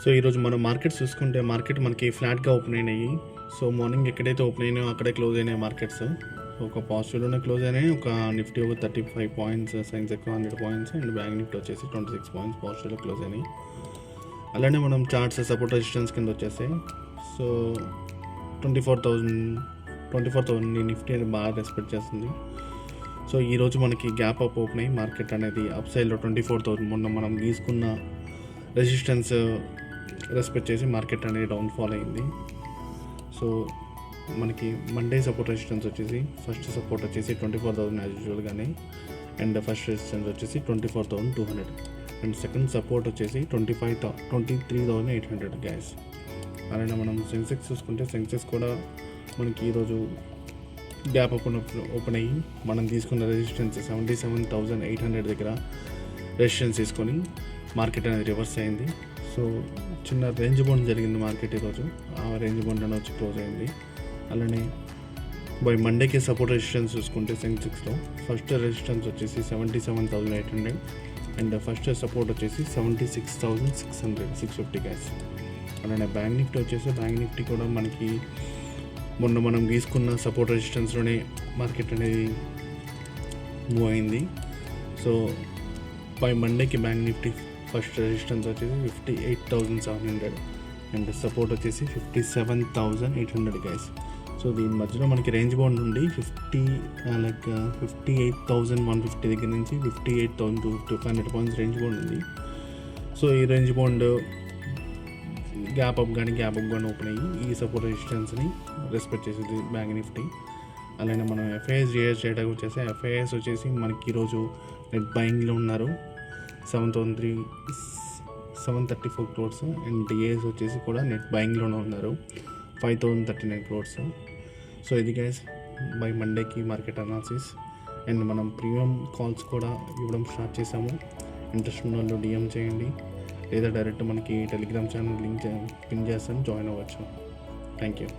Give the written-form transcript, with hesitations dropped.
So ఈరోజు మనం markets చూసుకుంటే మార్కెట్ మనకి ఫ్లాట్గా ఓపెన్ అయినాయి. సో మార్నింగ్ ఎక్కడైతే ఓపెన్ అయినాయో అక్కడే క్లోజ్ అయినాయి మార్కెట్స్. ఒక పాజిటివ్లోనే క్లోజ్ అయినాయి. ఒక నిఫ్టీ ఒక 35 points, Sensex 100 points and bank Nifty వచ్చేసి 26 పాయింట్స్ పాజిటివ్లో క్లోజ్ అయినాయి. అలానే మనం చార్ట్స్ సపోర్ట్ రెసిస్టెన్స్ కింద వచ్చేసి సో 24,000 నిఫ్టీ అనేది బాగా రెస్పెక్ట్ చేస్తుంది. సో ఈరోజు మనకి గ్యాప్ అప్ ఓపెన్ అయ్యి మార్కెట్ అనేది అప్ సైడ్లో 24,000 మొన్న మనం తీసుకున్న రెసిస్టెన్స్ రెస్పెక్ట్ చేసి మార్కెట్ అనేది డౌన్ ఫాల్ అయింది. సో మనకి మండే సపోర్ట్ రెసిస్టెన్స్ వచ్చేసి ఫస్ట్ సపోర్ట్ వచ్చేసి 24,000 యాజ్ యూజువల్గానే, అండ్ ఫస్ట్ రెసిస్టెన్స్ వచ్చేసి 24,200 అండ్ సెకండ్ సపోర్ట్ వచ్చేసి 23,800 గ్యాస్. అలానే మనం సెన్సెక్స్ చూసుకుంటే సెన్సెక్స్ కూడా మనకి ఈరోజు గ్యాప్ ఓపెన్ అయ్యి మనం తీసుకున్న రెసిస్టెన్స్ 77,800 దగ్గర రెసిస్టెన్స్ తీసుకొని మార్కెట్ అనేది రివర్స్ అయింది. సో చిన్న రేంజ్ బౌండ్ జరిగింది మార్కెట్ ఈరోజు, ఆ రేంజ్ బౌండ్ అనేది వచ్చి క్లోజ్ అయింది. అలానే బై మండేకి సపోర్ట్ రెసిస్టెన్స్ చూసుకుంటే సెన్సెక్స్లో ఫస్ట్ రెసిస్టెన్స్ వచ్చేసి 77,800 అండ్ ఫస్ట్ సపోర్ట్ వచ్చేసి 76,650 గ్యాస్. అలానే బ్యాంక్ నిఫ్టీ వచ్చేసి బ్యాంక్ నిఫ్టీ కూడా మనకి మొన్న మనం తీసుకున్న సపోర్ట్ రెసిస్టెన్స్లోనే మార్కెట్ అనేది మూవ్ అయింది. సో బై మండేకి బ్యాంక్ నిఫ్టీ ఫస్ట్ రెసిస్టెన్స్ వచ్చేసి 58,700 అండ్ సపోర్ట్ వచ్చేసి 57,800 గ్యాస్. సో దీని మధ్యలో మనకి రేంజ్ బౌండ్ నుండి 58,150 దగ్గర నుంచి 58,200 పాయింట్స్ రేంజ్ బౌండ్ ఉంది. సో ఈ రేంజ్ బౌండ్ గ్యాప్ అప్ కానీ ఓపెన్ అయ్యి ఈ సపోర్ట్ రెసిస్టెన్స్ని రెస్పెక్ట్ చేసేది బ్యాంక్ నిఫ్టీ. అలానే మనం ఎఫ్ఐఎస్ జిఎస్ డేటా వచ్చేసి ఎఫ్ఐఎస్ వచ్చేసి మనకి ఈరోజు నెట్ బయింగ్లో ఉన్నారు 734 crores అండ్ డిఏఎస్ వచ్చేసి కూడా నెట్ బయింగ్లోనే ఉన్నారు 5,039 crores. సో ఇది గైస్ బై మండేకి మార్కెట్ అనాలిసిస్. అండ్ మనం ప్రీమియం కాల్స్ కూడా ఇవ్వడం స్టార్ట్ చేసాము. ఇంట్రెస్ట్ ఉన్న వాళ్ళు డిఎం చేయండి, లేదా డైరెక్ట్ మనకి టెలిగ్రామ్ ఛానల్ లింక్ పిన్ చేస్తాను, జాయిన్ అవ్వచ్చు. Thank you.